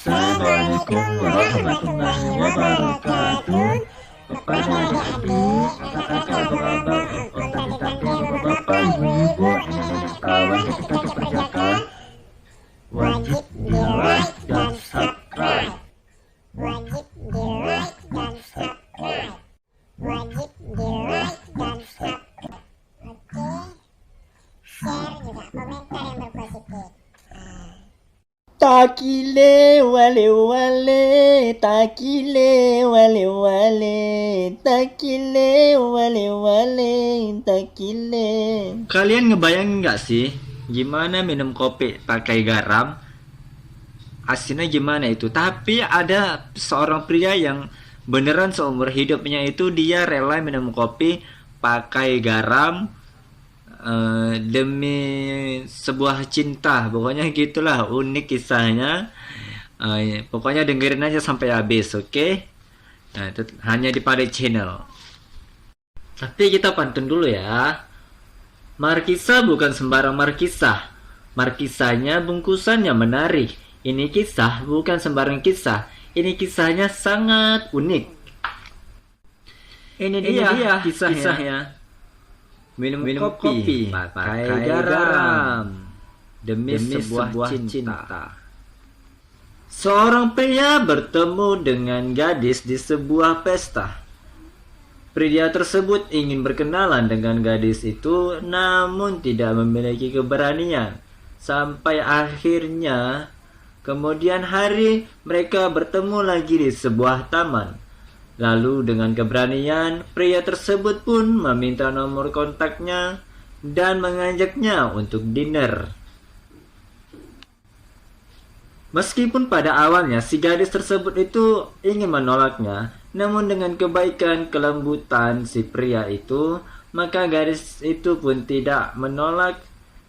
Assalamualaikum warahmatullahi wabarakatuh. Kepada adik-adik, kakak-kakak, apa kabar? Tapi bapak, ibu-ibu, nenek dan kawan ketika dikerjakan, wajib di like dan subscribe. Wajib di like dan subscribe. Wajib di like dan subscribe. Oke, share juga komentar yang berpositif. Takile wale wale, takile wale wale, takile wale wale, takile. Kalian ngebayangin nggak sih gimana minum kopi pakai garam? Asinnya gimana itu? Tapi ada seorang pria yang beneran seumur hidupnya itu dia rela minum kopi pakai garam demi sebuah cinta. Pokoknya gitulah, unik kisahnya. Pokoknya dengerin aja sampai habis, oke? Nah, itu hanya di Pade Channel. Tapi kita pantun dulu ya. Markisa bukan sembarang markisah. Markisanya bungkusannya menarik. Ini kisah bukan sembarang kisah. Ini kisahnya sangat unik. Ini dia kisahnya. Minum kopi pakai garam demi sebuah cinta. Seorang pria bertemu dengan gadis di sebuah pesta. Pria tersebut ingin berkenalan dengan gadis itu, namun tidak memiliki keberanian. Sampai akhirnya kemudian hari mereka bertemu lagi di sebuah taman. Lalu dengan keberanian, pria tersebut pun meminta nomor kontaknya dan mengajaknya untuk dinner. Meskipun pada awalnya si gadis tersebut itu ingin menolaknya, namun dengan kebaikan kelembutan si pria itu, maka gadis itu pun tidak menolak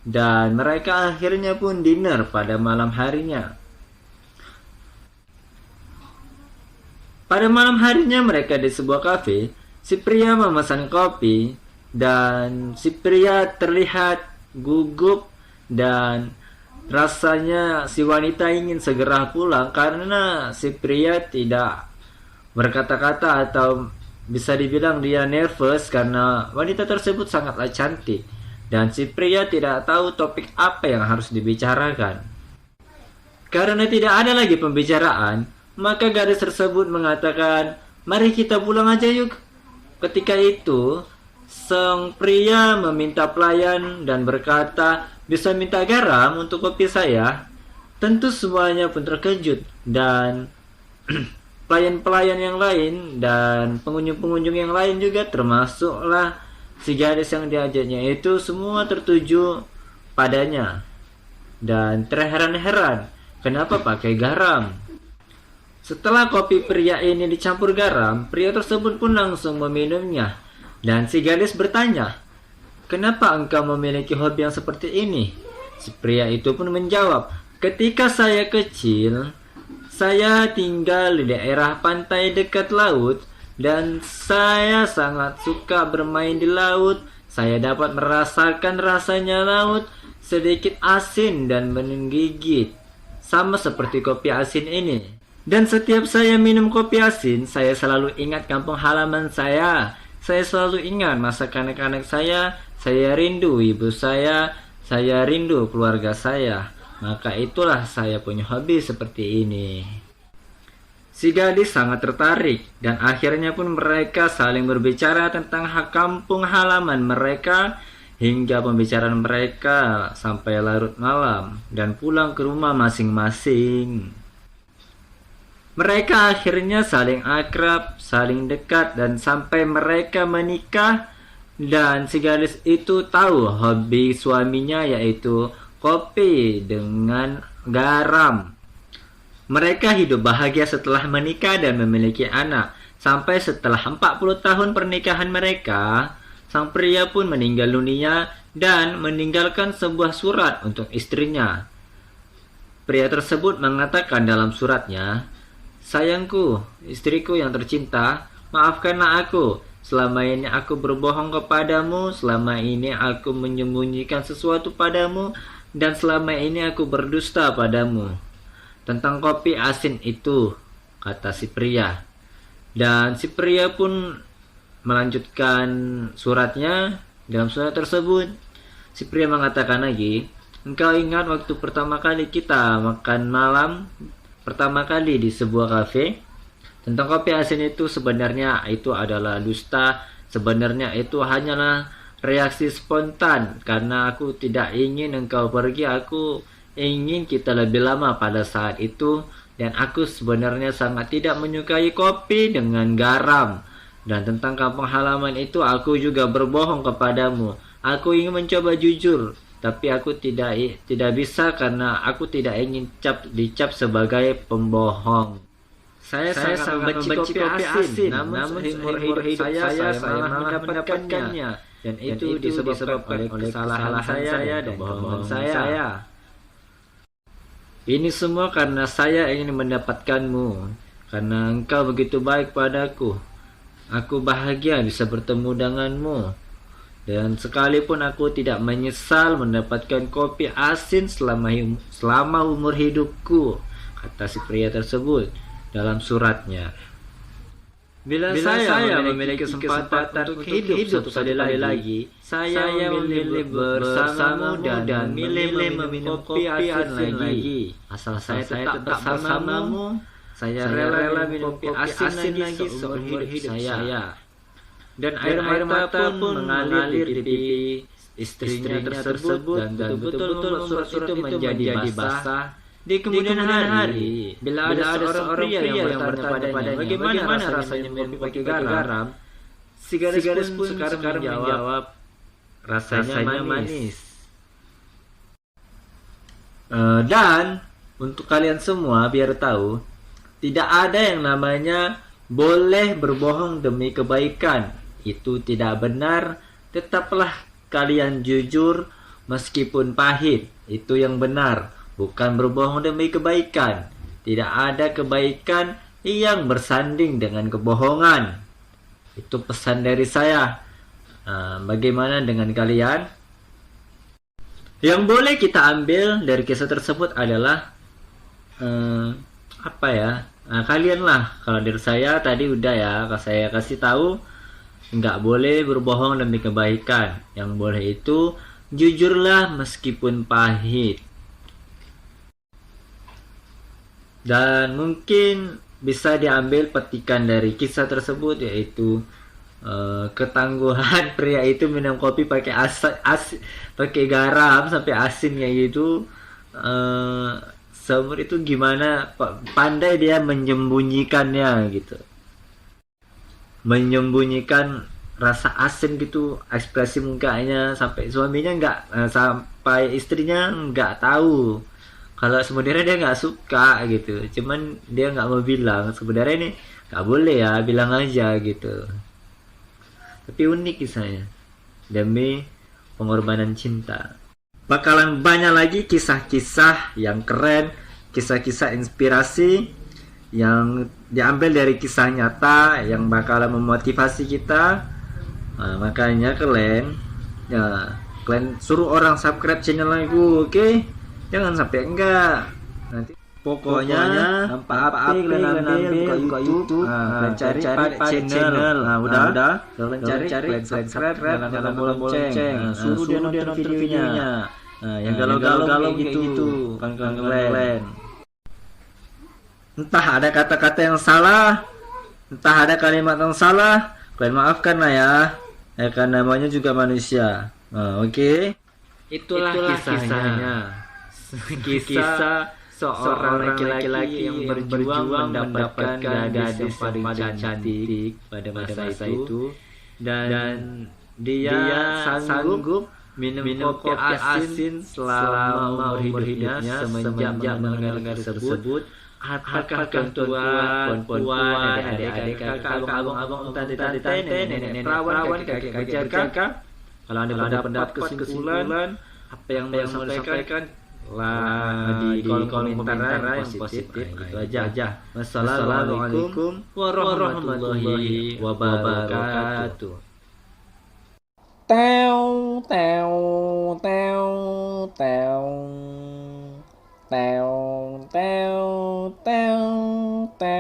dan mereka akhirnya pun dinner pada malam harinya. Pada malam harinya mereka di sebuah kafe, si pria memesan kopi dan si pria terlihat gugup dan rasanya si wanita ingin segera pulang karena si pria tidak berkata-kata atau bisa dibilang dia nervous karena wanita tersebut sangatlah cantik dan si pria tidak tahu topik apa yang harus dibicarakan. Karena tidak ada lagi pembicaraan, maka gadis tersebut mengatakan, "Mari kita pulang aja yuk." Ketika itu, sang pria meminta pelayan dan berkata, "Bisa minta garam untuk kopi saya?" Tentu semuanya pun terkejut dan pelayan-pelayan yang lain dan pengunjung-pengunjung yang lain juga termasuklah si gadis yang diajaknya itu semua tertuju padanya dan terheran-heran kenapa pakai garam. Setelah kopi pria ini dicampur garam, pria tersebut pun langsung meminumnya. Dan si gadis bertanya, "Kenapa engkau memiliki hobi yang seperti ini?" Si pria itu pun menjawab, "Ketika saya kecil, saya tinggal di daerah pantai dekat laut, dan saya sangat suka bermain di laut. Saya dapat merasakan rasanya laut, sedikit asin dan menggigit, sama seperti kopi asin ini. Dan setiap saya minum kopi asin, saya selalu ingat kampung halaman saya. Saya selalu ingat masa kanak-kanak saya rindu ibu saya rindu keluarga saya. Maka itulah saya punya hobi seperti ini." Si gadis sangat tertarik dan akhirnya pun mereka saling berbicara tentang hak kampung halaman mereka hingga pembicaraan mereka sampai larut malam dan pulang ke rumah masing-masing. Mereka akhirnya saling akrab, saling dekat, dan sampai mereka menikah. Dan si gadis itu tahu hobi suaminya yaitu kopi dengan garam. Mereka hidup bahagia setelah menikah dan memiliki anak. Sampai setelah 40 tahun pernikahan mereka, sang pria pun meninggal dunia dan meninggalkan sebuah surat untuk istrinya. Pria tersebut mengatakan dalam suratnya, "Sayangku, istriku yang tercinta, maafkanlah aku. Selama ini aku berbohong kepadamu, selama ini aku menyembunyikan sesuatu padamu, dan selama ini aku berdusta padamu. tentang kopi asin itu, kata si pria. Dan si pria pun melanjutkan suratnya. Dalam surat tersebut, si pria mengatakan lagi, engkau ingat waktu pertama kali kita makan malam pertama kali di sebuah kafe? Tentang kopi asin itu sebenarnya itu adalah dusta. Sebenarnya itu hanyalah reaksi spontan karena aku tidak ingin engkau pergi. Aku ingin kita lebih lama pada saat itu, dan aku sebenarnya sangat tidak menyukai kopi dengan garam. Dan tentang kampung halaman itu aku juga berbohong kepadamu. Aku ingin mencoba jujur, tapi aku tidak bisa karena aku tidak ingin dicap sebagai pembohong. Saya sangat membenci kopi asin, namun seumur hidup saya malah mendapatkannya. Dan itu disebabkan oleh kesalahan saya dan kebohongan saya. Ini semua karena saya ingin mendapatkanmu, karena engkau begitu baik padaku. Aku bahagia bisa bertemu denganmu. Dan sekalipun aku tidak menyesal mendapatkan kopi asin selama umur hidupku, kata si pria tersebut dalam suratnya. Bila saya memiliki kesempatan untuk hidup satu kali lagi, saya memilih bersamamu dan memilih meminum kopi asin lagi. Asal saya tetap bersamamu, saya rela minum kopi asin lagi seumur hidup saya. Dan air mata pun mengalir di pipi istrinya tersebut, dan betul-betul surat itu menjadi basah. Di kemudian hari, bila ada seorang pria yang bertanya padanya, bagaimana rasanya minum kopi garam? Si gadis pun sekarang menjawab, rasanya manis. Dan untuk kalian semua biar tahu, tidak ada yang namanya boleh berbohong demi kebaikan. Itu tidak benar. Tetaplah kalian jujur meskipun pahit. Itu yang benar. Bukan berbohong demi kebaikan. Tidak ada kebaikan yang bersanding dengan kebohongan. Itu pesan dari saya. Bagaimana dengan kalian? Yang boleh kita ambil dari kisah tersebut adalah kalian lah. Kalau dari saya tadi udah ya, saya kasih tahu nggak boleh berbohong demi kebaikan. Yang boleh itu jujurlah meskipun pahit. Dan mungkin bisa diambil petikan dari kisah tersebut, yaitu ketangguhan pria itu minum kopi pakai pakai garam sampai asin kayak gitu. Seumur itu gimana pandai dia menyembunyikannya gitu, menyembunyikan rasa asin gitu, ekspresi mukanya sampai suaminya sampai istrinya nggak tahu kalau sebenarnya dia nggak suka gitu. Cuman dia nggak mau bilang, sebenarnya ini nggak boleh ya, bilang aja gitu. Tapi unik kisahnya, demi pengorbanan cinta. Bakalan banyak lagi kisah-kisah yang keren, kisah-kisah inspirasi yang diambil dari kisah nyata yang bakalan memotivasi kita. Makanya kalian suruh orang subscribe channel aku, oke? Jangan sampai enggak. Nanti pokoknya apa kalian ambil buka YouTube, kalian cari channel. Udah kalian cari subscribe, nyalakan lonceng, suruh dia nonton videonya. Yang galau-galau gitu kan kalian. Entah ada kata-kata yang salah, entah ada kalimat yang salah, kalian maafkan lah ya. Karena namanya juga manusia. Oke. Itulah kisahnya. Kisah seorang laki-laki yang berjuang mendapatkan gadis yang paling cantik pada masa itu, dan dia sanggup minum kopi asin selama umur hidupnya semenjak mengenal gadis tersebut. Apakah tuan-tuan, puan-puan, adik-adik, kakak, abang-abang, tante-tante, nenek-nenek, perawan, kakek-kakek, kalau ada pendapat kesimpulan apa yang mau disampaikan lah di kolom komentar yang positif. Itu aja. Wassalamualaikum warahmatullahi wabarakatuh. Teo teo teo teo teo Teo, teo, teo.